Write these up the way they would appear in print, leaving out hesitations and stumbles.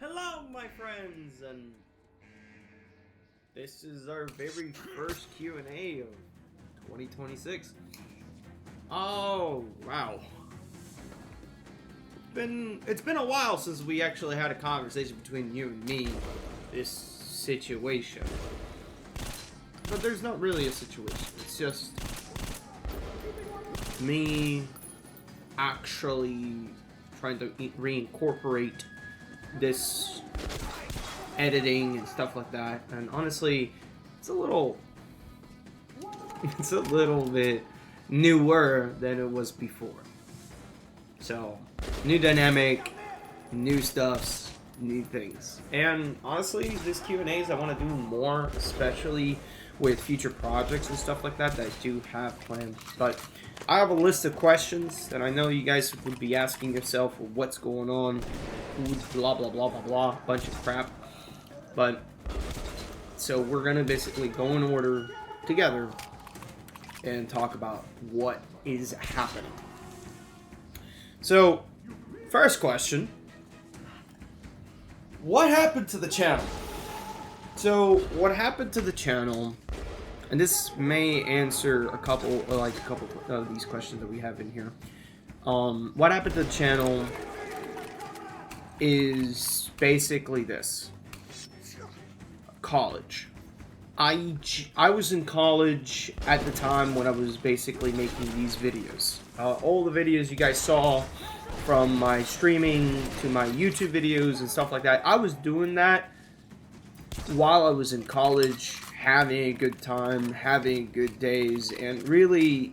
Hello, my friends, and this is our very first Q&A of 2026. Oh, wow. It's been a while since we actually had a conversation between you and me, this situation. But there's not really a situation. It's just me actually trying to reincorporate this editing and stuff like that, and honestly it's a little bit newer than it was before. So new dynamic, new stuffs, new things. And honestly, this Q&As I want to do more, especially with future projects and stuff like that I do have planned. But I have a list of questions that I know you guys would be asking yourself, what's going on, blah blah blah blah blah, bunch of crap. But so we're gonna basically go in order together and talk about what is happening. So first question, what happened to the channel? So what happened to the channel, and this may answer a couple of these questions that we have in here. What happened to the channel is basically this. College. I was in college at the time when I was basically making these videos. All the videos you guys saw, from my streaming to my YouTube videos and stuff like that, I was doing that while I was in college, having a good time, having good days, and really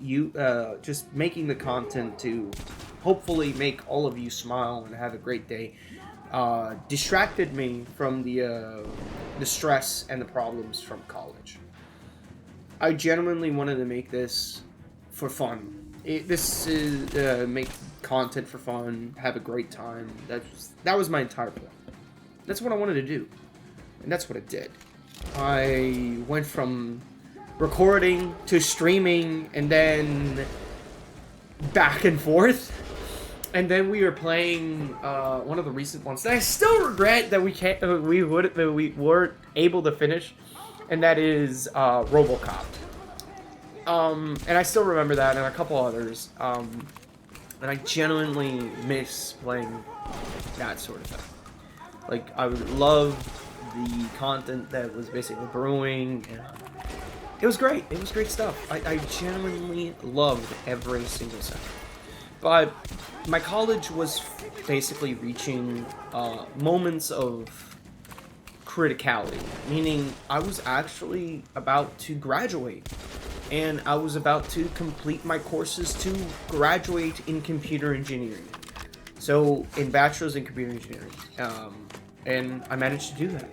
just making the content to hopefully make all of you smile and have a great day. Distracted me from the stress and the problems from college. I genuinely wanted to make this for fun. This is make content for fun, have a great time. That was my entire plan. That's what I wanted to do, and that's what I did. I went from recording to streaming, and then back and forth. And then we were playing one of the recent ones that I still regret that we weren't able to finish, and that is RoboCop. And I still remember that, and a couple others. And I genuinely miss playing that sort of thing. Like, I would love the content that was basically brewing, and it was great. It was great stuff. I genuinely loved every single second. But my college was basically reaching moments of criticality, meaning I was actually about to graduate, and I was about to complete my courses to graduate in computer engineering. So, in bachelor's in computer engineering, and I managed to do that.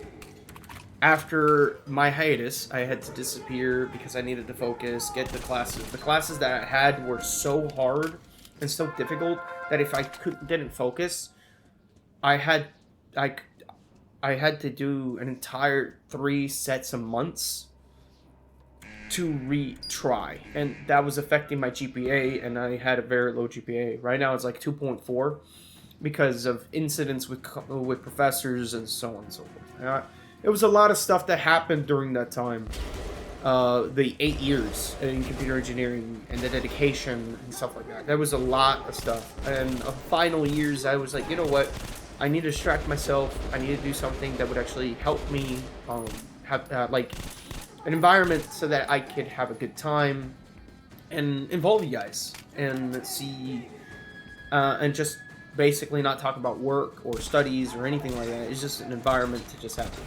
After my hiatus, I had to disappear because I needed to focus, get the classes. The classes that I had were so hard and so difficult that if I didn't focus, I had to do an entire 3 sets of months to retry, and that was affecting my GPA, and I had a very low GPA. Right now it's like 2.4 because of incidents with professors and so on and so forth. It was a lot of stuff that happened during that time. The 8 years in computer engineering and the dedication and stuff like that. There was a lot of stuff. And the final years, I was like, you know what? I need to distract myself. I need to do something that would actually help me have like an environment so that I could have a good time and involve you guys and see and just basically not talk about work or studies or anything like that. It's just an environment to just have to.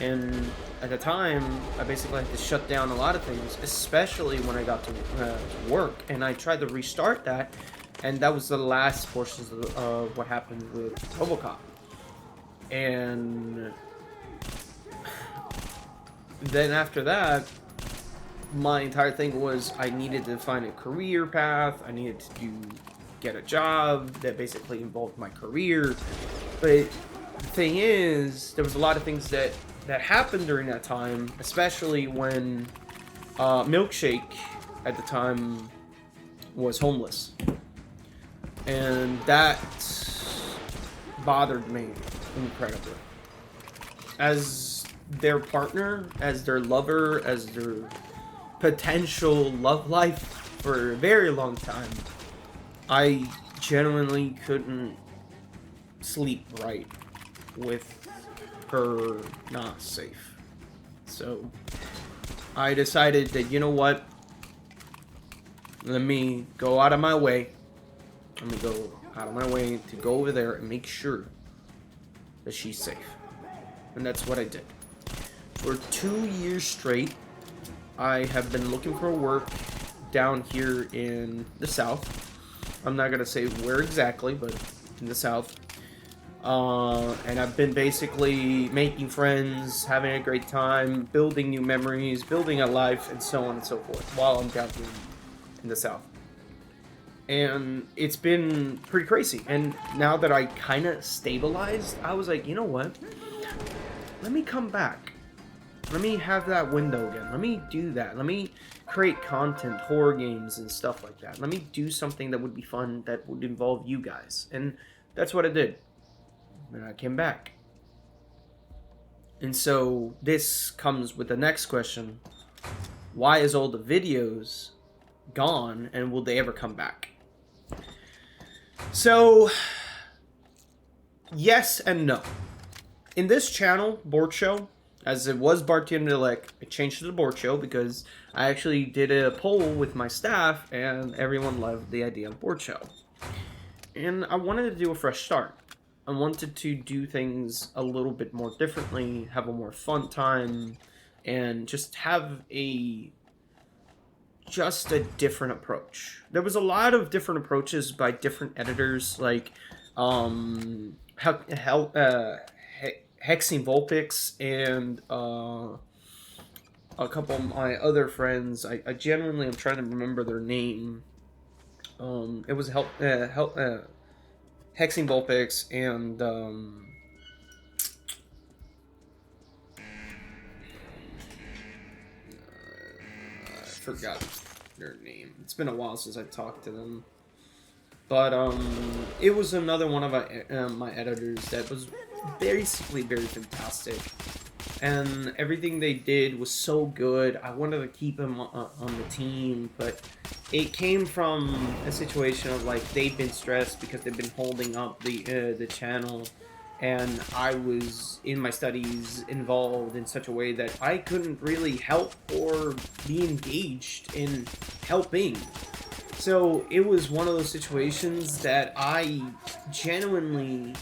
And at the time, I basically had to shut down a lot of things, especially when I got to work, and I tried to restart that, and that was the last portions of what happened with RoboCop. And then after that, my entire thing was I needed to find a career path. I needed to get a job that basically involved my career. But the thing is, there was a lot of things that happened during that time, especially when Milkshake at the time was homeless. And that bothered me incredibly. As their partner, as their lover, as their potential love life for a very long time, I genuinely couldn't sleep right with her not safe. So I decided that, you know what? Let me go out of my way. Let me go out of my way to go over there and make sure that she's safe. And that's what I did. For 2 years straight, I have been looking for work down here in the South. I'm not gonna say where exactly, but in the South. And I've been basically making friends, having a great time, building new memories, building a life, and so on and so forth, while I'm down here in the South. And it's been pretty crazy. And now that I kind of stabilized, I was like, you know what? Let me come back. Let me have that window again. Let me do that. Let me create content, horror games, and stuff like that. Let me do something that would be fun, that would involve you guys. And that's what I did. And I came back. And so this comes with the next question. Why is all the videos gone, and will they ever come back? So, yes and no. In this channel, BortShow, as it was Bartender Elect, I changed to the BortShow because I actually did a poll with my staff and everyone loved the idea of BortShow. And I wanted to do a fresh start. I wanted to do things a little bit more differently, have a more fun time, and just have a different approach. There was a lot of different approaches by different editors, like Hexing Vulpix and a couple of my other friends. I genuinely am trying to remember their name. It was Hexing Vulpix and I forgot their name. It's been a while since I talked to them. But it was another one of my editors that was basically very fantastic. And everything they did was so good. I wanted to keep him on the team, but it came from a situation of like they'd been stressed because they've been holding up the channel, and I was in my studies involved in such a way that I couldn't really help or be engaged in helping. So it was one of those situations that I genuinely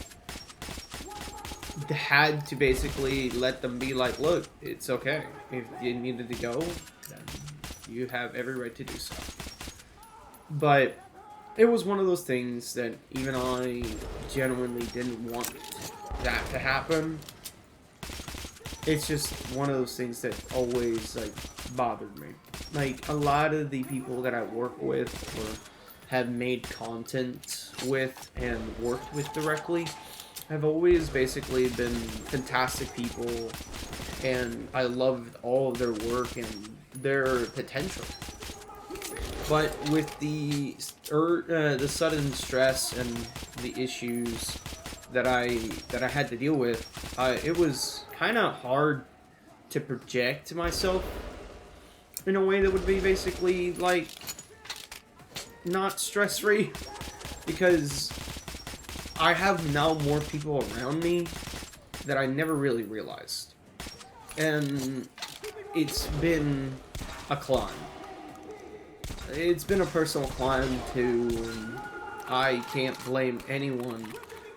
had to basically let them be like, look, it's okay. If you needed to go, then you have every right to do so. But it was one of those things that even I genuinely didn't want that to happen. It's just one of those things that always like bothered me. Like a lot of the people that I work with or have made content with and worked with directly have always basically been fantastic people, and I loved all of their work and their potential. But with the sudden stress and the issues that I had to deal with, it was kind of hard to project myself in a way that would be basically like not stress-free, because I have now more people around me that I never really realized. And it's been a climb. It's been a personal climb to... I can't blame anyone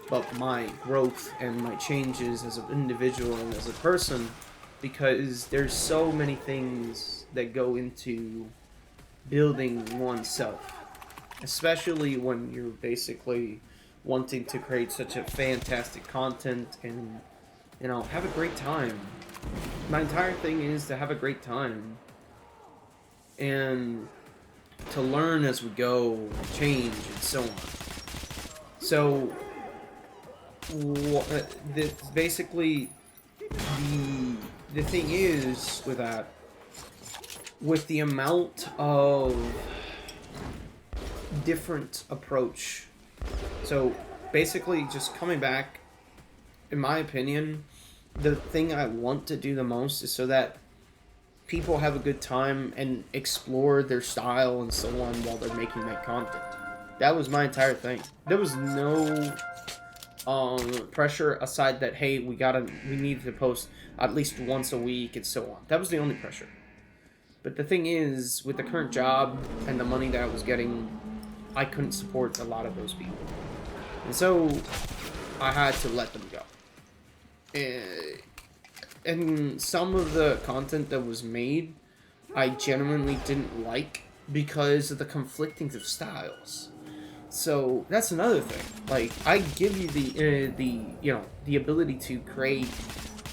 but my growth and my changes as an individual and as a person, because there's so many things that go into building oneself. Especially when you're basically wanting to create such a fantastic content and, you know, have a great time. My entire thing is to have a great time and to learn as we go, change, and so on. So, basically, the thing is with that, with the amount of different approach. So basically just coming back, in my opinion, the thing I want to do the most is so that people have a good time and explore their style and so on while they're making my content. That was my entire thing. There was no pressure aside that, hey, we need to post at least once a week and so on. That was the only pressure. But the thing is, with the current job and the money that I was getting, I couldn't support a lot of those people. And so I had to let them go. And some of the content that was made, I genuinely didn't like because of the conflicting of styles. So that's another thing. Like, I give you the ability to create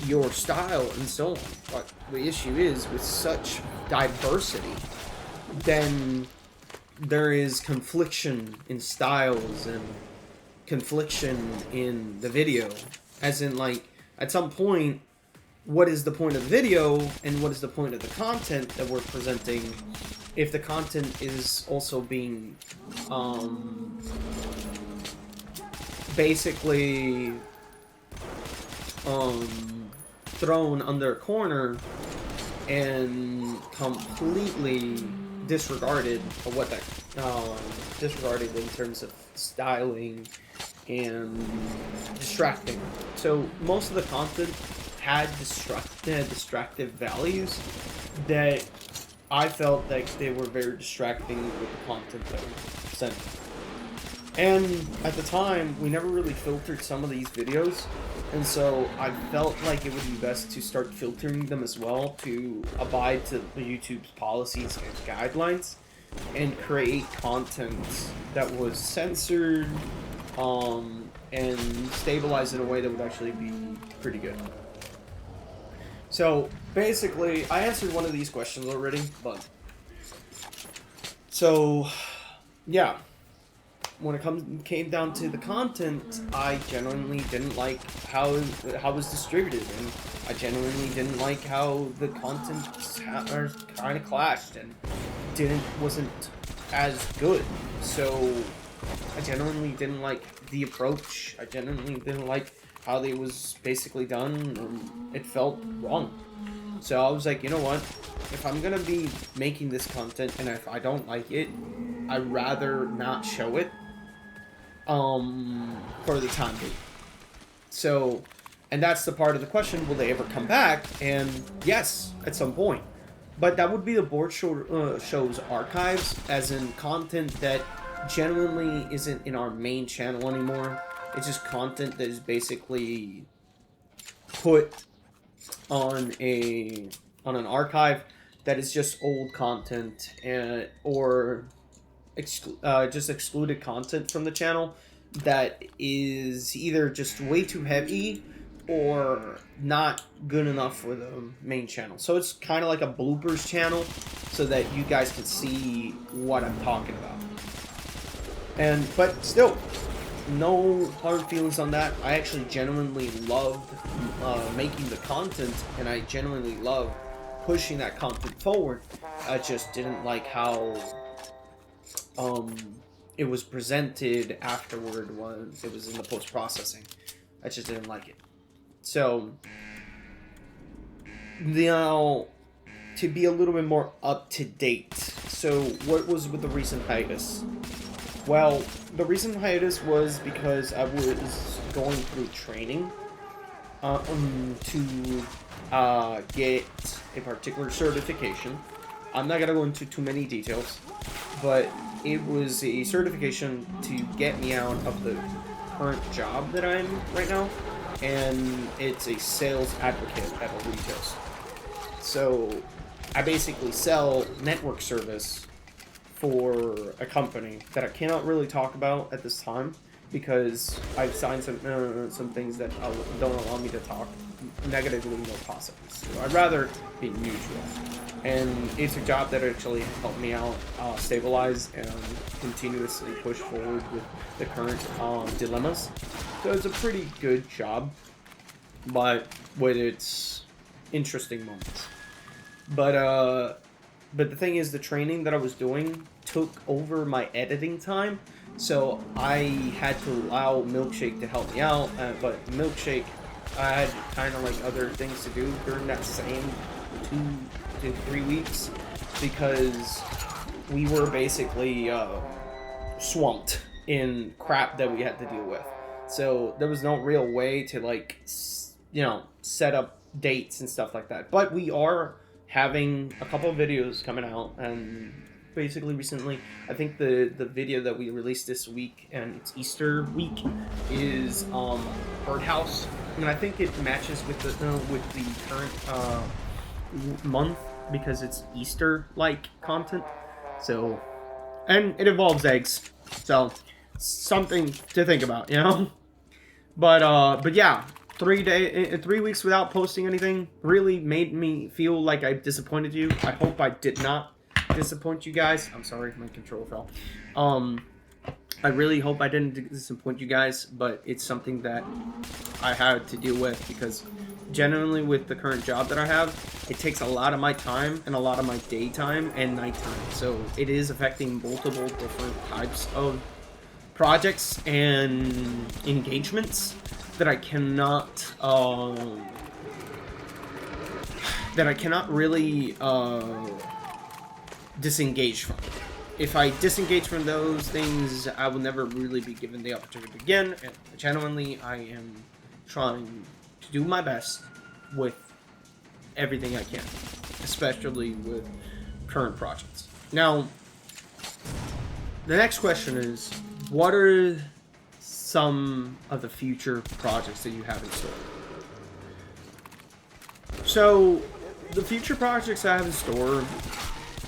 your style and so on. But the issue is, with such diversity, then there is confliction in styles and confliction in the video. As in, like, at some point, what is the point of the video and what is the point of the content that we're presenting if the content is also being basically thrown under a corner and completely disregarded of what that disregarded in terms of styling and distracting. So most of the content had distractive values that I felt like they were very distracting with the content that we sent. And at the time, we never really filtered some of these videos, and so I felt like it would be best to start filtering them as well to abide to the YouTube's policies and guidelines and create content that was censored and stabilized in a way that would actually be pretty good. So basically, I answered one of these questions already, but so yeah, when it came down to the content, I genuinely didn't like how it was distributed, and I genuinely didn't like how the content kind of clashed and wasn't as good. So I genuinely didn't like the approach. I genuinely didn't like how it was basically done, and it felt wrong. So I was like, you know what? If I'm gonna be making this content, and if I don't like it, I'd rather not show it for the time being. So, and that's the part of the question, will they ever come back? And yes, at some point. But that would be the show's archives, as in content that genuinely isn't in our main channel anymore. It's just content that is basically put on an archive that is just old content or just excluded content from the channel that is either just way too heavy or not good enough for the main channel. So it's kind of like a bloopers channel so that you guys can see what I'm talking about. But still, no hard feelings on that. I actually genuinely loved making the content, and I genuinely love pushing that content forward. I just didn't like how it was presented afterward when it was in the post-processing. I just didn't like it. So now, to be a little bit more up to date. So what was with the recent hiatus? Well, the recent hiatus was because I was going through training to get a particular certification. I'm not going to go into too many details, but it was a certification to get me out of the current job that I'm in right now, and it's a sales advocate at a retail store. So I basically sell network service for a company that I cannot really talk about at this time because I've signed some things that don't allow me to talk negatively or positively. So I'd rather be neutral. And it's a job that actually helped me out stabilize and continuously push forward with the current dilemmas. So it's a pretty good job, but with its interesting moments. But the thing is, the training that I was doing took over my editing time, so I had to allow Milkshake to help me out, but Milkshake, I had kind of like other things to do during that same 2 to 3 weeks, because we were basically swamped in crap that we had to deal with. So there was no real way to, like, set up dates and stuff like that. But we are having a couple of videos coming out, and basically recently, I think the video that we released this week, and it's Easter week, is Birdhouse, and I think it matches with the current month, because it's Easter-like content. So, and it involves eggs, so something to think about, you know. But yeah, 3 weeks without posting anything really made me feel like I disappointed you. I hope I did not disappoint you guys. I'm sorry, my control fell. I really hope I didn't disappoint you guys, but it's something that I had to deal with, because genuinely with the current job that I have, it takes a lot of my time and a lot of my daytime and nighttime. So it is affecting multiple different types of projects and engagements that I cannot really disengage from. If I disengage from those things, I will never really be given the opportunity again. And genuinely, I am trying to do my best with everything I can, especially with current projects. Now, the next question is, what are some of the future projects that you have in store? So, the future projects I have in store,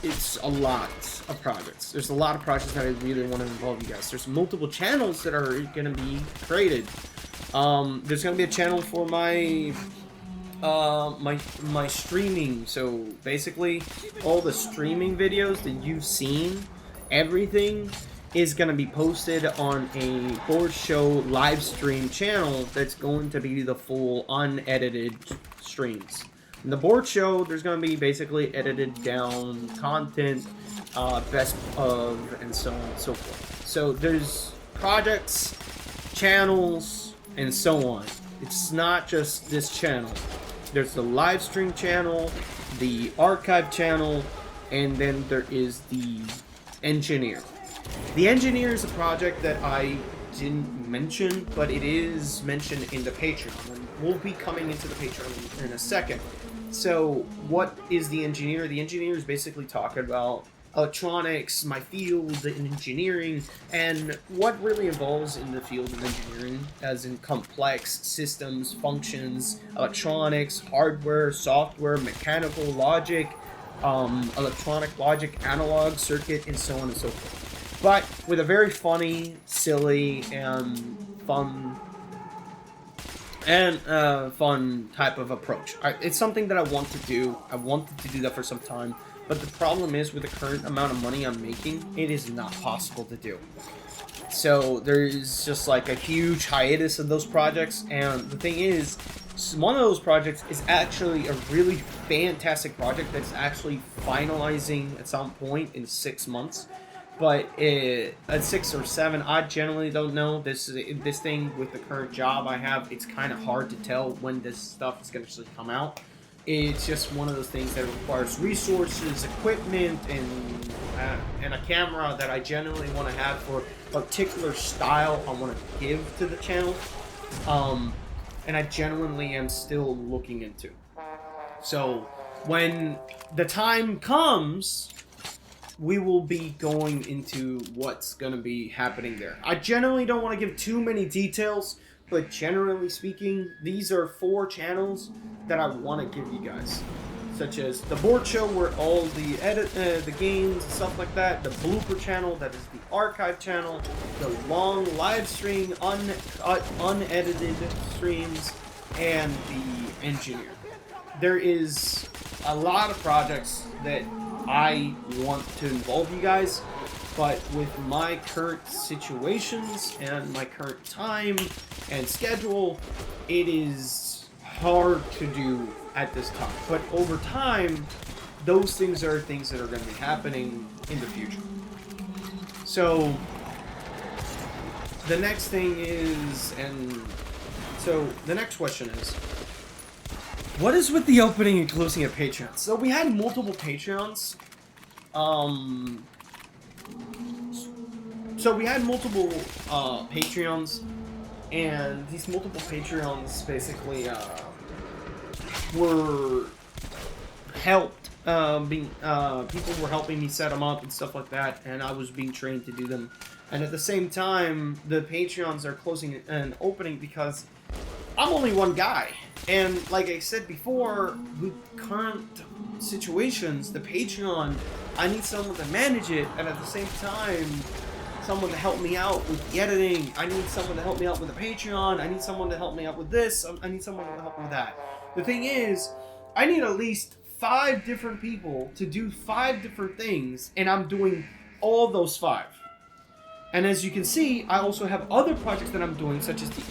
it's a lot of projects. There's a lot of projects that I really want to involve you guys. There's multiple channels that are going to be created. There's going to be a channel for my my streaming. So basically, all the streaming videos that you've seen, everything is going to be posted on a BortShow live stream channel that's going to be the full unedited streams. In the BortShow, there's going to be basically edited down content, best of, and so on and so forth. So there's projects, channels, and so on. It's not just this channel. There's the live stream channel, the archive channel, and then there is the engineer. The engineer is a project that I didn't mention, but it is mentioned in the Patreon, and we'll be coming into the Patreon in a second. So, what is the engineer? The engineer is basically talking about electronics, my field in engineering, and what really involves in the field of engineering, as in complex systems, functions, electronics, hardware, software, mechanical logic, electronic logic, analog circuit, and so on and so forth. But with a very funny, silly, and fun type of approach. It's something that I want to do. I wanted to do that for some time, but the problem is, with the current amount of money I'm making, it is not possible to do. So there's just like a huge hiatus of those projects, and the thing is, one of those projects is actually a really fantastic project that's actually finalizing at some point in 6 months. But at 6 or 7, I generally don't know. This thing with the current job I have, it's kind of hard to tell when this stuff is going to actually come out. It's just one of those things that requires resources, equipment, and a camera that I generally want to have for a particular style I want to give to the channel. And I genuinely am still looking into. So when the time comes, we will be going into what's going to be happening there. I generally don't want to give too many details, but generally speaking, these are 4 channels that I want to give you guys. Such as the BortShow, where all the games and stuff like that, the blooper channel, that is the archive channel, the long live stream, unedited streams, and the engineer. There is a lot of projects that I want to involve you guys, but with my current situations and my current time and schedule, it is hard to do at this time. But over time, those things are things that are going to be happening in the future. So the next thing is, so the next question is, what is with the opening and closing of Patreons? So we had multiple Patreons. So we had multiple Patreons, and these multiple Patreons basically were helped. People were helping me set them up and stuff like that, and I was being trained to do them. And at the same time, the Patreons are closing and opening because I'm only one guy. And like I said before, with current situations, the Patreon, I need someone to manage it, and at the same time, someone to help me out with the editing. I need someone to help me out with the Patreon. I need someone to help me out with this. I need someone to help me with that. The thing is, I need at least 5 different people to do 5 different things, and I'm doing all those 5. And as you can see, I also have other projects that I'm doing, such as the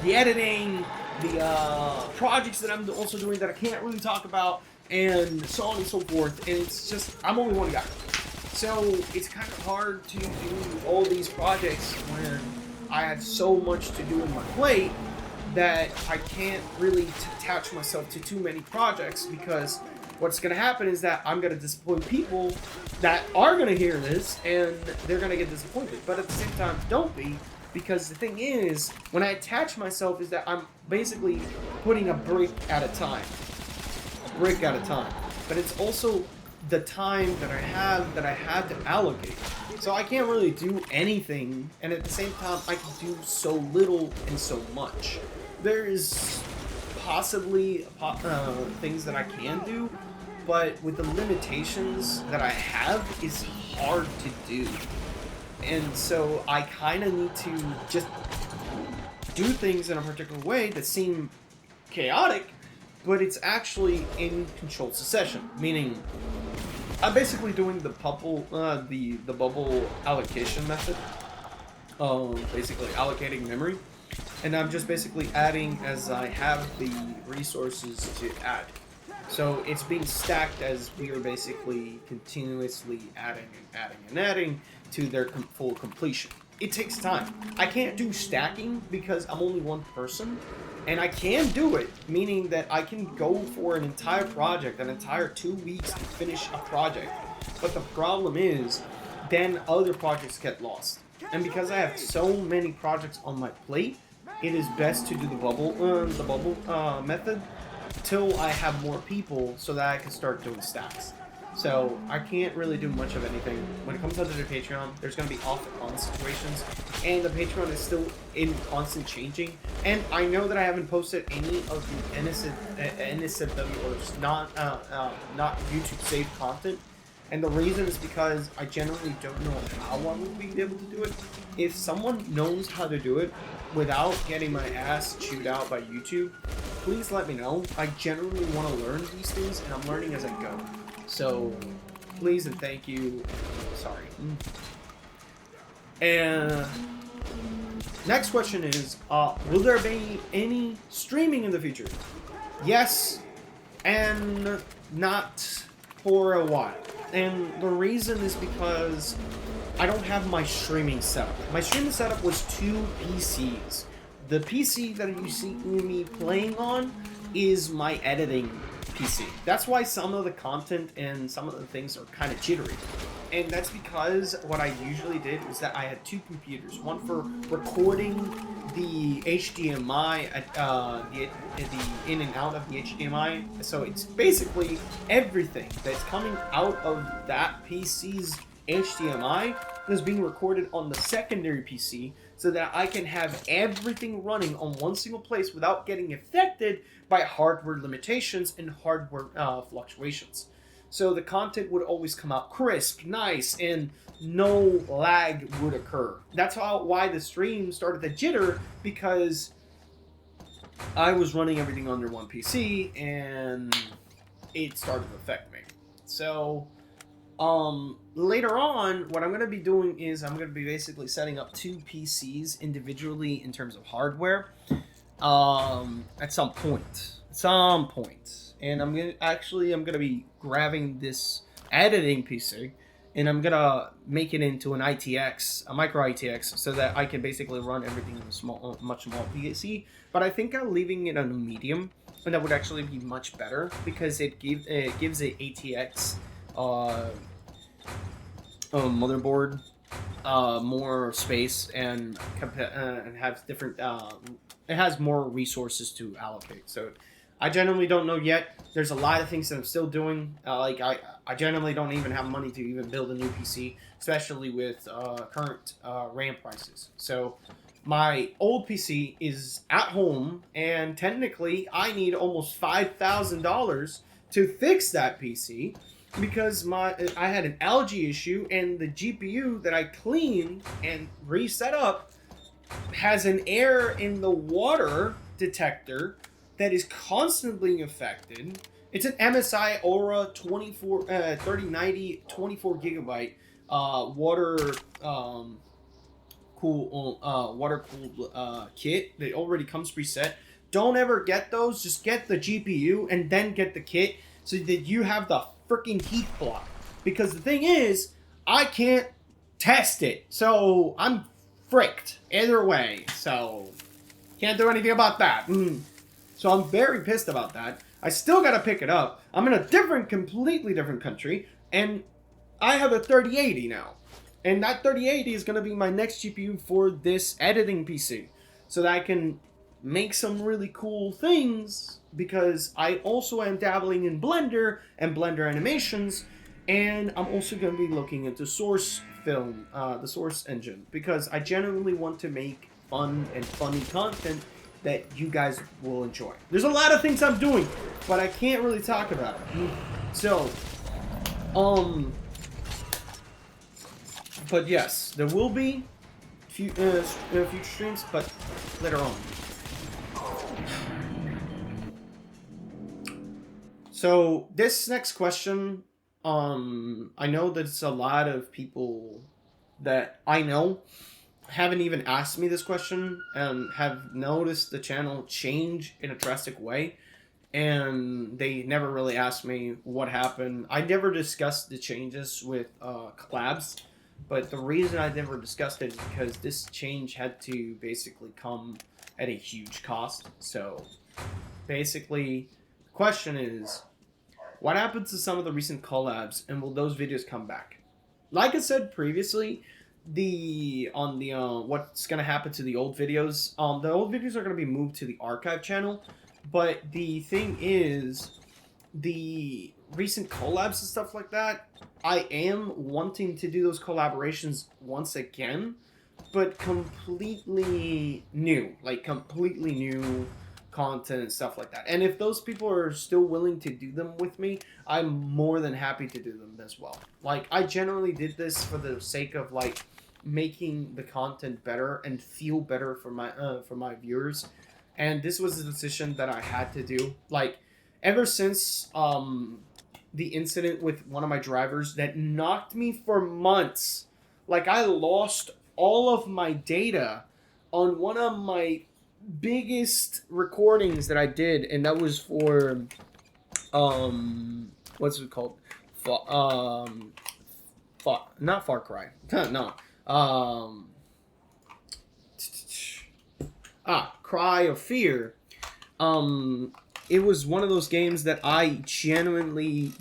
editing, the projects that I'm also doing that I can't really talk about, and so on and so forth. And it's just, I'm only one guy. So it's kind of hard to do all these projects when I have so much to do on my plate that I can't really attach myself to too many projects, because what's going to happen is that I'm going to disappoint people that are going to hear this, and they're going to get disappointed. But at the same time, don't be, because the thing is, when I attach myself, is that I'm basically putting a brick at a time. A brick at a time. But it's also the time that I have to allocate. So I can't really do anything, and at the same time, I can do so little and so much. There is possibly things that I can do, but with the limitations that I have, it's hard to do. And so I kind of need to just do things in a particular way that seem chaotic, but it's actually in controlled succession. Meaning, I'm basically doing the bubble allocation method. Basically allocating memory, and I'm just basically adding as I have the resources to add. So it's being stacked as we are basically continuously adding and adding and adding to their full completion. It takes time. I can't do stacking because I'm only one person, and I can do it, meaning that I can go for an entire project, an entire 2 weeks to finish a project. But the problem is, then other projects get lost. And because I have so many projects on my plate, it is best to do the bubble method till I have more people, so that I can start doing stacks. So I can't really do much of anything. When it comes down to the Patreon, there's going to be off and on situations, and the Patreon is still in constant changing. And I know that I haven't posted any of the NSFW or not YouTube saved content. And the reason is because I generally don't know how I will be able to do it. If someone knows how to do it without getting my ass chewed out by YouTube, please let me know. I generally want to learn these things, and I'm learning as I go. So, please and thank you. Sorry. And next question is, will there be any streaming in the future? Yes, and not for a while. And the reason is because I don't have my streaming setup. My streaming setup was 2 PCs. The PC that you see me playing on is my editing PC. That's why some of the content and some of the things are kind of jittery. And that's because what I usually did is that I had 2 computers. One for recording the HDMI, the in and out of the HDMI. So it's basically everything that's coming out of that PC's HDMI is being recorded on the secondary PC, so that I can have everything running on one single place without getting affected by hardware limitations and hardware fluctuations. So the content would always come out crisp, nice, and no lag would occur. That's why the stream started to jitter, because I was running everything under one PC and it started to affect me. So later on, what I'm going to be doing is I'm going to be basically setting up 2 PCs individually in terms of hardware at some point. And I'm going to be grabbing this editing PC and I'm gonna make it into an ITX, a micro ITX, so that I can basically run everything in a small, much smaller PC. But I think I'm leaving it on a medium, and that would actually be much better because it gives a ATX motherboard more space and has different. It has more resources to allocate. So I genuinely don't know yet. There's a lot of things that I'm still doing. I genuinely don't even have money to even build a new PC, especially with current RAM prices. So my old PC is at home, and technically I need almost $5,000 to fix that PC because I had an algae issue, and the GPU that I cleaned and reset up has an error in the water detector that is constantly affected. It's an MSI Aura 3090 24 gigabyte water cooled kit that already comes preset. Don't ever get those. Just get the GPU and then get the kit so that you have the freaking heat block. Because the thing is, I can't test it, so I'm fricked either way. So can't do anything about that. So I'm very pissed about that. I still gotta pick it up. I'm in a completely different country, and I have a 3080 now. And that 3080 is gonna be my next GPU for this editing PC, so that I can make some really cool things, because I also am dabbling in Blender and Blender animations, and I'm also gonna be looking into Source Film, the Source engine, because I genuinely want to make fun and funny content that you guys will enjoy. There's a lot of things I'm doing, but I can't really talk about it. So, but yes, there will be future streams, but later on. So this next question, I know that it's a lot of people that I know haven't even asked me this question and have noticed the channel change in a drastic way, and they never really asked me what happened. I never discussed the changes with collabs, but the reason I never discussed it is because this change had to basically come at a huge cost. So basically, the question is, what happened to some of the recent collabs, and will those videos come back? Like I said previously, what's gonna happen to the old videos. The old videos are gonna be moved to the archive channel, but the thing is, the recent collabs and stuff like that, I am wanting to do those collaborations once again, but completely new, content and stuff like that. And if those people are still willing to do them with me, I'm more than happy to do them as well. Like, I generally did this for the sake of making the content better and feel better for my viewers, and this was a decision that I had to do. Like, ever since the incident with one of my drivers that knocked me for months, like, I lost all of my data on one of my biggest recordings that I did, and that was for what's it called? Not Far Cry. No. Cry of Fear. It was one of those games that I genuinely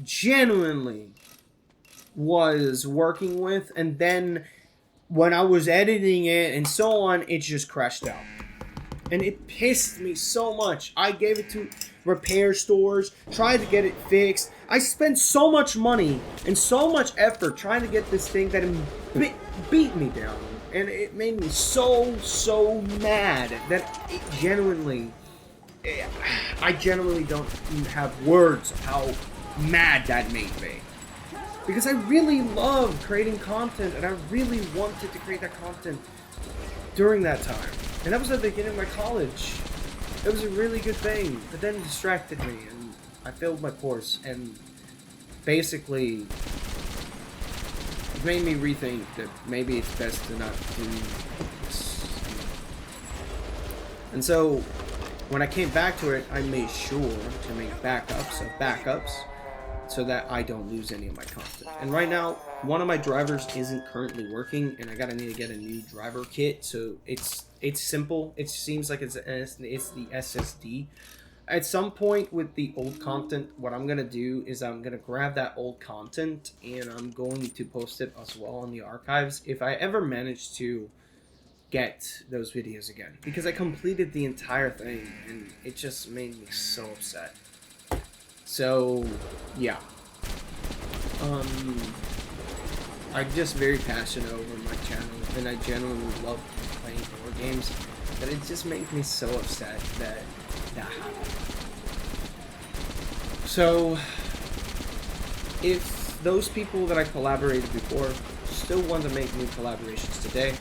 was working with, and then when I was editing it and so on, it just crashed out. And it pissed me so much. I gave it to repair stores, tried to get it fixed. I spent so much money and so much effort trying to get this thing that it beat me down. And it made me so mad that I genuinely don't have words of how mad that made me. Because I really loved creating content, and I really wanted to create that content during that time. And that was at the beginning of my college. It was a really good thing, but then it distracted me, and I failed my course, and basically it made me rethink that maybe it's best to not do this. And so when I came back to it, I made sure to make backups of backups so that I don't lose any of my content. And right now, one of my drivers isn't currently working, and I gotta need to get a new driver kit. So it's simple. It seems like it's the SSD. At some point with the old content, what I'm gonna do is I'm gonna grab that old content and I'm going to post it as well in the archives if I ever manage to get those videos again, because I completed the entire thing and it just made me so upset. So yeah, I'm just very passionate over my channel, and I genuinely love playing board games, but it just makes me so upset that that happened. So if those people that I collaborated before still want to make new collaborations today,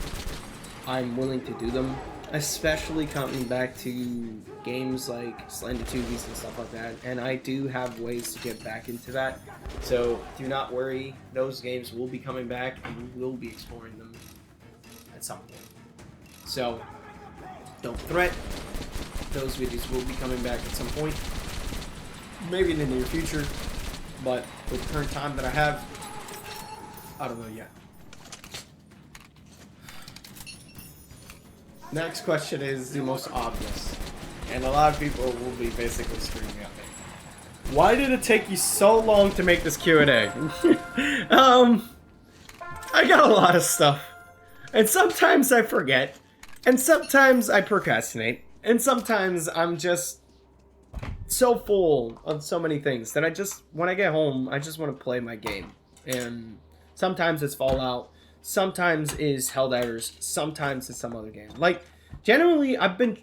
I'm willing to do them, especially coming back to games like Slender Tubies and stuff like that, and I do have ways to get back into that, so do not worry, those games will be coming back and we will be exploring them at some point. So don't fret, those videos will be coming back at some point, maybe in the near future, but with the current time that I have, I don't know yet. Next question is the most obvious, and a lot of people will be basically screaming at me. Why did it take you so long to make this Q&A? I got a lot of stuff, and sometimes I forget, and sometimes I procrastinate, and sometimes I'm just so full of so many things that when I get home, I just want to play my game. And sometimes it's Fallout, sometimes is Helldivers, sometimes it's some other game. Like, generally, I've been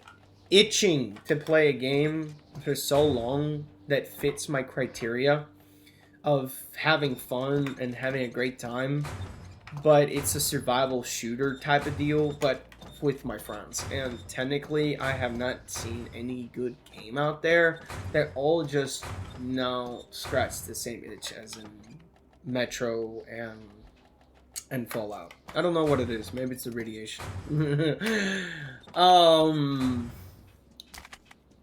itching to play a game for so long that fits my criteria of having fun and having a great time, but it's a survival shooter type of deal, but with my friends. And technically, I have not seen any good game out there that all just now scratch the same itch as in Metro and Fallout. I don't know what it is. Maybe it's the radiation.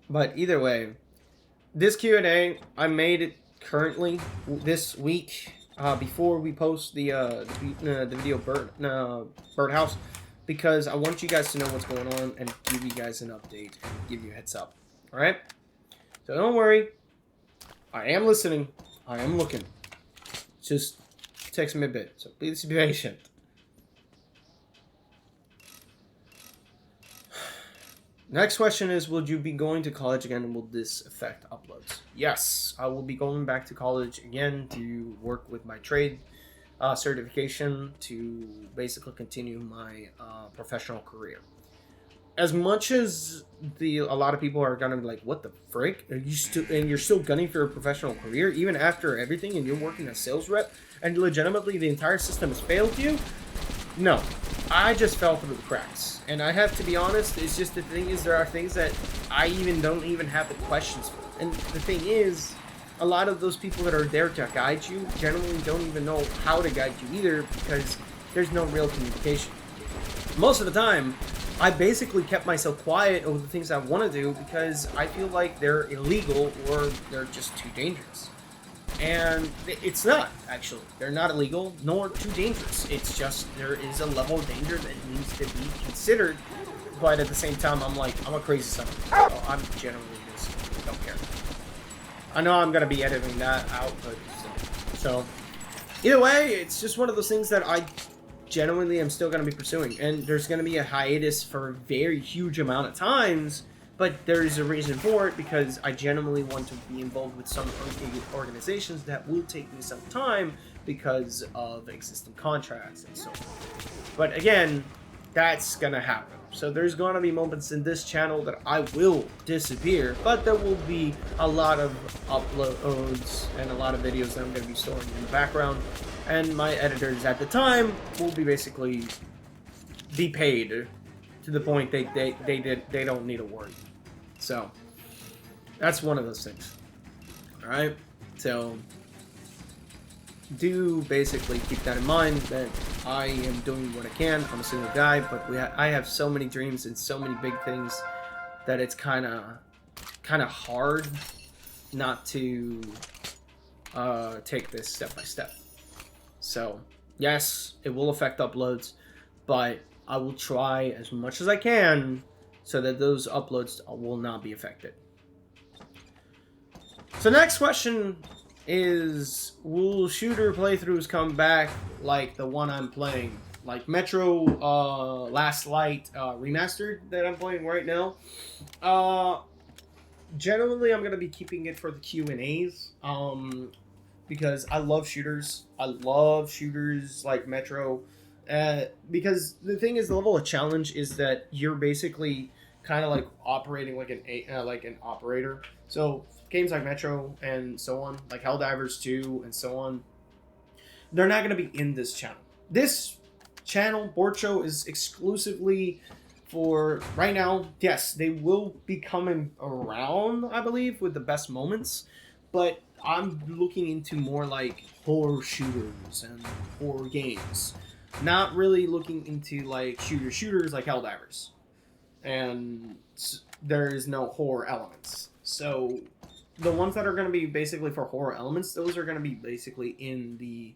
But either way, this Q&A, I made it currently this week before we post the video Birdhouse, because I want you guys to know what's going on and give you guys an update and give you a heads up. All right? So don't worry. I am listening. I am looking. Just takes me a bit, so please be patient. Next question is, will you be going to college again, and will this affect uploads? Yes, I will be going back to college again to work with my trade certification to basically continue my professional career. As much as a lot of people are gonna be like, what the frick? You're still gunning for a professional career even after everything, and you're working as sales rep, and legitimately the entire system has failed you? No, I just fell through the cracks, and I have to be honest. It's just the thing is, there are things that I don't even have the questions for, and the thing is, a lot of those people that are there to guide you generally don't even know how to guide you either, because there's no real communication. Most of the time, I basically kept myself quiet over the things I want to do because I feel like they're illegal or they're just too dangerous. And it's not, actually. They're not illegal nor too dangerous. It's just there is a level of danger that needs to be considered. But at the same time, I'm a crazy son. I'm generally just don't care. I know I'm going to be editing that out, but so either way, it's just one of those things that I genuinely am still going to be pursuing. And there's going to be a hiatus for a very huge amount of times, but there is a reason for it, because I genuinely want to be involved with some organizations that will take me some time because of existing contracts and so forth. But again, that's going to happen. So there's going to be moments in this channel that I will disappear, but there will be a lot of uploads and a lot of videos that I'm going to be storing in the background. And my editors at the time will be basically be paid to the point they don't need to worry. So that's one of those things. All right. So do basically keep that in mind, that I am doing what I can. I'm a single guy, but I have so many dreams and so many big things that it's kind of hard not to take this step by step. So, yes, it will affect uploads, but I will try as much as I can so that those uploads will not be affected. So next question is, will shooter playthroughs come back like the one I'm playing? Like Metro Last Light Remastered that I'm playing right now. Generally, I'm going to be keeping it for the Q&As. Because I love shooters. I love shooters like Metro. Because the thing is, the level of challenge is that you're basically kind of like operating like an operator. So games like Metro and so on, like Helldivers 2 and so on, they're not going to be in this channel. This channel, BortShow, is exclusively for right now. Yes, they will be coming around, I believe, with the best moments, but I'm looking into more like horror shooters and horror games. Not really looking into like shooters like Helldivers. And there is no horror elements. So the ones that are going to be basically for horror elements, those are going to be basically in the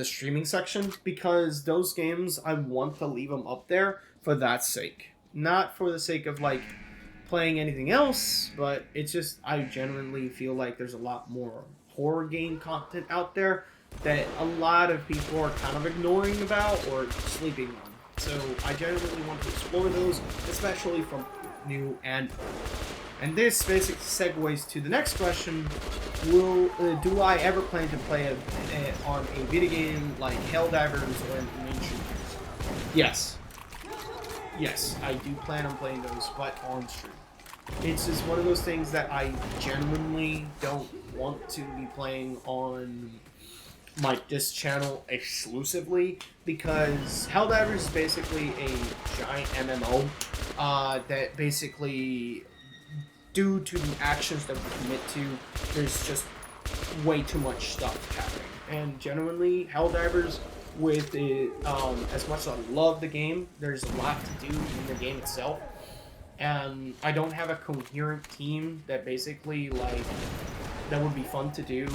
streaming section, because those games, I want to leave them up there for that sake. Not for the sake of like playing anything else, but it's just I genuinely feel like there's a lot more horror game content out there that a lot of people are kind of ignoring about or sleeping on. So I genuinely want to explore those, especially from new and old. And this basically segues to the next question: do I ever plan to play on a video game like Helldivers or main shooters? Yes. Yes, I do plan on playing those, but on stream. It's just one of those things that I genuinely don't want to be playing on this channel exclusively, because Helldivers is basically a giant MMO that basically, due to the actions that we commit to, there's just way too much stuff happening. And genuinely, Helldivers, with it, as much as I love the game, there's a lot to do in the game itself. And I don't have a coherent team that basically, like, that would be fun to do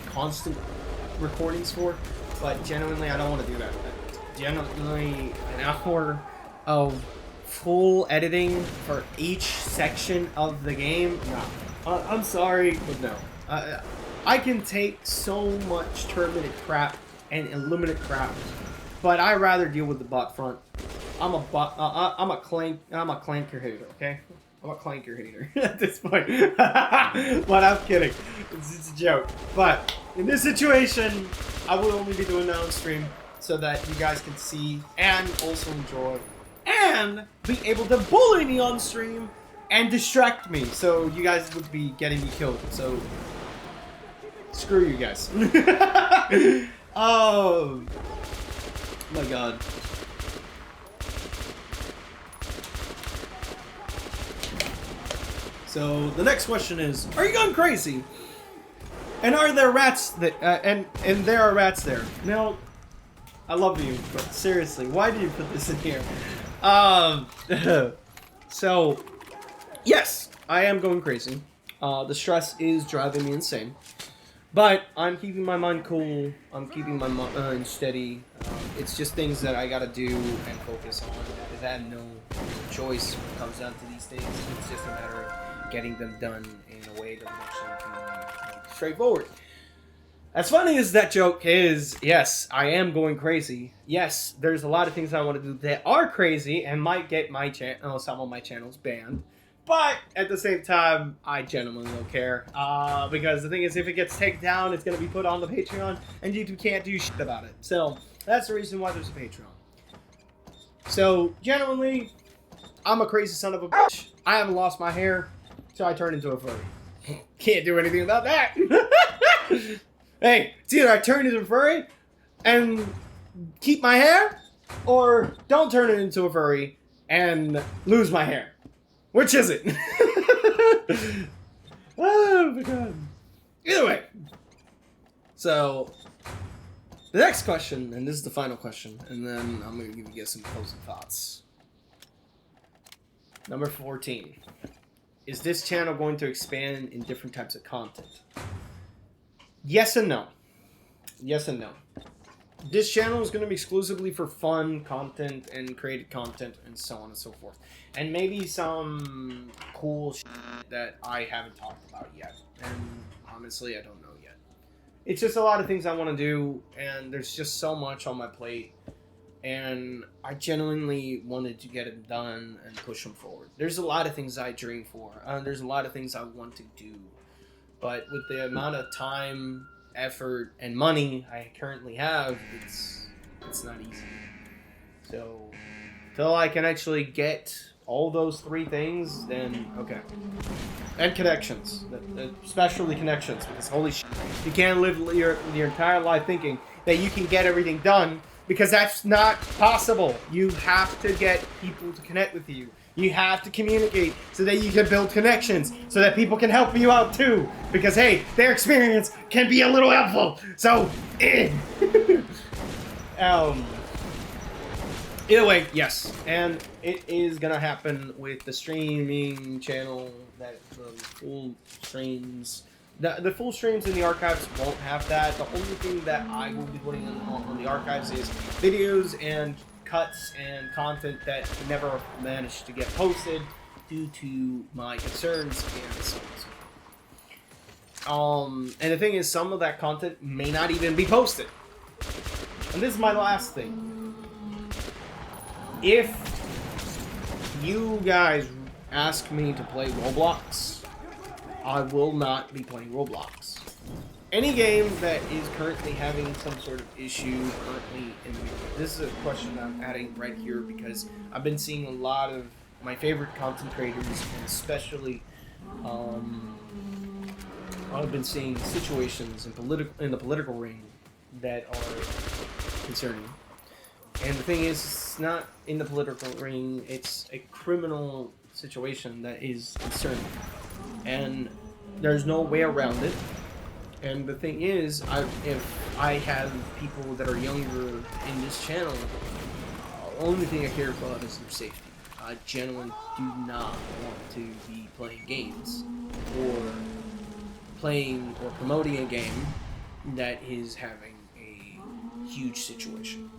constant recordings for. But genuinely, I don't want to do that. Genuinely, an hour of full editing for each section of the game, no. I'm sorry, but no. I can take so much terminate crap and illuminate crap, but I rather deal with the bot front. I'm a clanker hater, okay? I'm a clanker hater at this point. But I'm kidding. It's a joke. But in this situation, I will only be doing that on stream so that you guys can see and also enjoy and be able to bully me on stream and distract me, so you guys would be getting me killed. So screw you guys. Oh my god. So the next question is, are you going crazy? And are there rats that and there are rats there? Now, I love you, but seriously, why do you put this in here? So yes, I am going crazy. The stress is driving me insane. But I'm keeping my mind cool. I'm keeping my mind steady. It's just things that I gotta do and focus on, because I have no choice when it comes down to these things. It's just a matter of getting them done in a way that actually can be straightforward. As funny as that joke is, yes, I am going crazy. Yes, there's a lot of things I want to do that are crazy and might get my some of my channels banned. But at the same time, I genuinely don't care. Because the thing is, if it gets taken down, it's going to be put on the Patreon, and YouTube can't do shit about it. So that's the reason why there's a Patreon. So genuinely, I'm a crazy son of a bitch. I haven't lost my hair, so I turned into a furry. Can't do anything about that. Hey, it's either I turn into a furry and keep my hair, or don't turn it into a furry and lose my hair. Which is it? Oh my god. Either way. So, the next question, and this is the final question, and then I'm going to give you guys some closing thoughts. Number 14. is this channel going to expand in different types of content? Yes and no. Yes and no. This channel is going to be exclusively for fun content and created content and so on and so forth. And maybe some cool shit that I haven't talked about yet. And honestly, I don't know yet. It's just a lot of things I want to do, and there's just so much on my plate. And I genuinely wanted to get it done and push them forward. There's a lot of things I dream for. There's a lot of things I want to do. But with the amount of time, effort, and money I currently have, it's not easy. So, till I can actually get all those three things, then okay. And connections, especially connections, because holy shit, you can't live your entire life thinking that you can get everything done, because that's not possible. You have to get people to connect with you. You have to communicate so that you can build connections, so that people can help you out too. Because hey, their experience can be a little helpful. So, either way, yes, and it is gonna happen with the streaming channel. That the full streams, the full streams in the archives won't have that. The only thing that I will be putting on the archives is videos and cuts and content that never managed to get posted due to my concerns and so on. And the thing is, some of that content may not even be posted. And this is my last thing. If you guys ask me to play Roblox, I will not be playing Roblox. Any game that is currently having some sort of issue currently in the this is a question I'm adding right here because I've been seeing a lot of my favorite content creators, and especially I've been seeing situations in the political ring that are concerning. And the thing is, it's not in the political ring, it's a criminal situation that is concerning. And there's no way around it. And the thing is, if I have people that are younger in this channel, the only thing I care about is their safety. I genuinely do not want to be playing games or playing or promoting a game that is having a huge situation.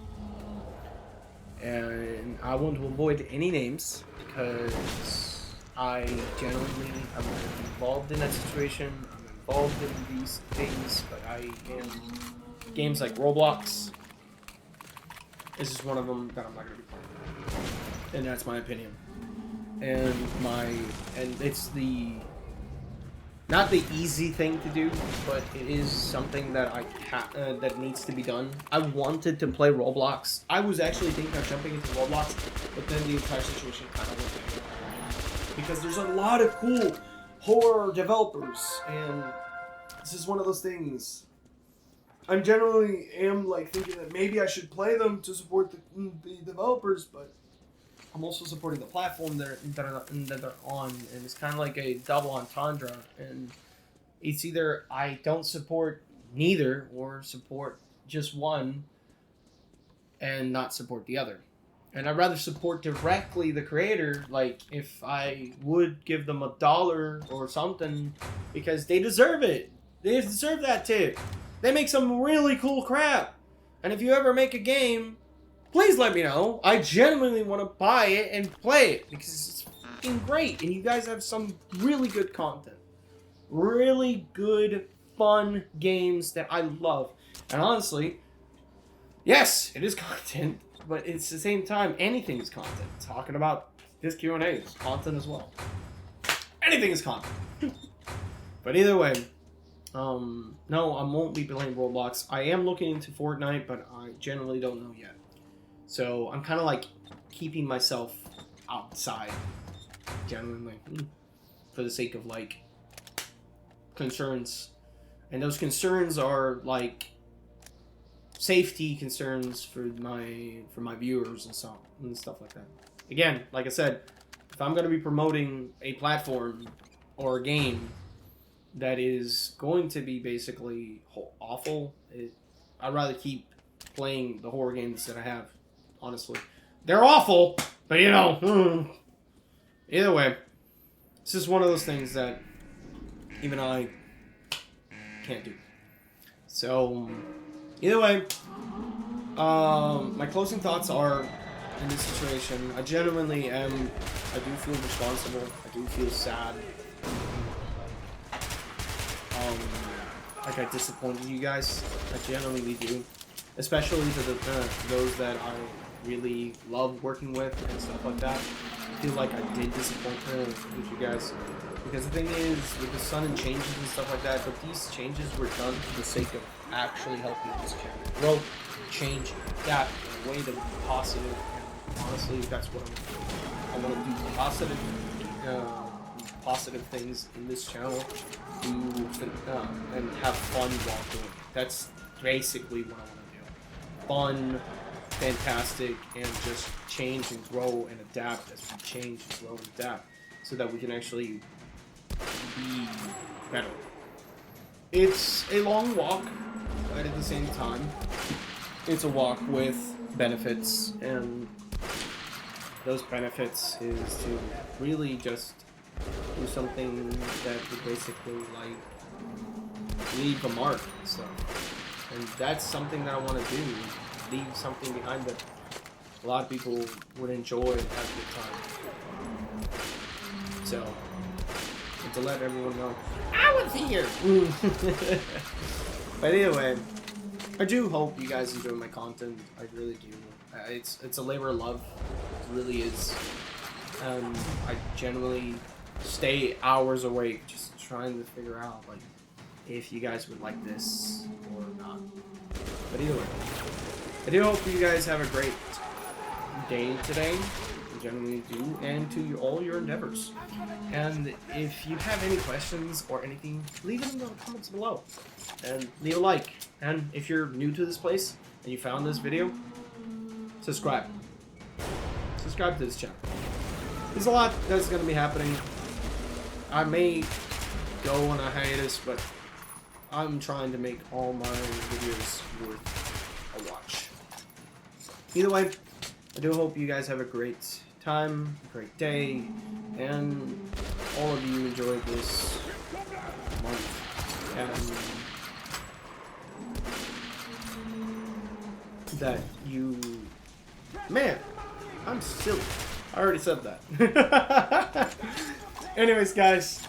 And I want to avoid any names because I genuinely am involved in that situation. I'm involved in these things, but I am games like Roblox. This is one of them that I'm not going to be playing, and that's my opinion. And it's not the easy thing to do, but it is something that that needs to be done. I wanted to play Roblox. I was actually thinking of jumping into Roblox, but then the entire situation kind of went down. Because there's a lot of cool horror developers, and this is one of those things. I generally am like thinking that maybe I should play them to support the developers, but I'm also supporting the platform that they're on, and it's kind of like a double entendre. And it's either I don't support neither, or support just one and not support the other. And I'd rather support directly the creator, like if I would give them $1 or something, because they deserve it. They deserve that tip. They make some really cool crap. And if you ever make a game, please let me know. I genuinely want to buy it and play it because it's fucking great. And you guys have some really good content. Really good, fun games that I love. And honestly, yes, it is content, but it's the same time, anything is content. Talking about this Q&A is content as well. Anything is content. But either way, no, I won't be playing Roblox. I am looking into Fortnite, but I generally don't know yet. So I'm kind of like keeping myself outside, genuinely, for the sake of like concerns. And those concerns are like safety concerns for my viewers and stuff like that. Again, like I said, if I'm going to be promoting a platform or a game that is going to be basically awful, I'd rather keep playing the horror games that I have. Honestly, they're awful, but you know, either way, This is one of those things that even I can't do. So, either way, my closing thoughts are, in this situation, I genuinely am, I do feel responsible, I do feel sad. Like I disappointed you guys, I genuinely do. Especially to those that I really love working with and stuff like that. I feel like I did disappoint with you guys. Because the thing is, with the sudden changes and stuff like that, but these changes were done for the sake of actually helping this channel grow, change, adapt in a way that would be positive. And honestly, that's what I want to do. Positive things in this channel, and have fun while doing it. That's basically what I want to do. Fun, fantastic, and just change and grow and adapt as we change and grow and adapt, so that we can actually be better. It's a long walk, but at the same time, it's a walk with benefits, and those benefits is to really just do something that would basically like leave a mark and stuff. And that's something that I want to do. Leave something behind that a lot of people would enjoy and have a good time. So, and to let everyone know, I was here! But anyway, I do hope you guys enjoy my content. I really do. It's a labor of love. It really is. I generally stay hours awake just trying to figure out like if you guys would like this or not. But either way, I do hope you guys have a great day today. I generally do, and to all your endeavors. And if you have any questions or anything, leave them in the comments below. And leave a like. And if you're new to this place and you found this video, subscribe. Subscribe to this channel. There's a lot that's going to be happening. I may go on a hiatus, but I'm trying to make all my videos worth a watch. Either way, I do hope you guys have a great time, a great day, and all of you enjoyed this month. And that you... Man, I'm silly. I already said that. Anyways, guys,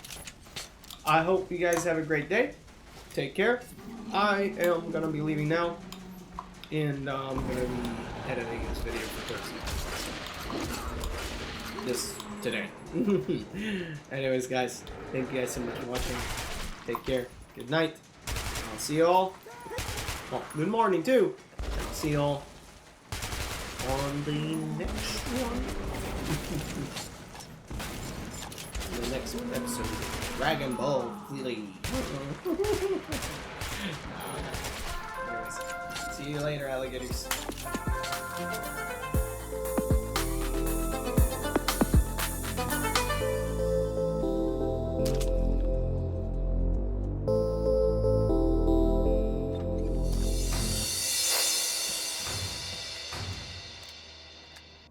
I hope you guys have a great day. Take care. I am going to be leaving now, and I'm going to be editing this video for Thursday. This today. Anyways, guys, thank you guys so much for watching. Take care. Good night. I'll see you all. Well, good morning, too. I'll see you all on the next one. The next episode, Dragon Ball Z. Anyways, see you later, alligators.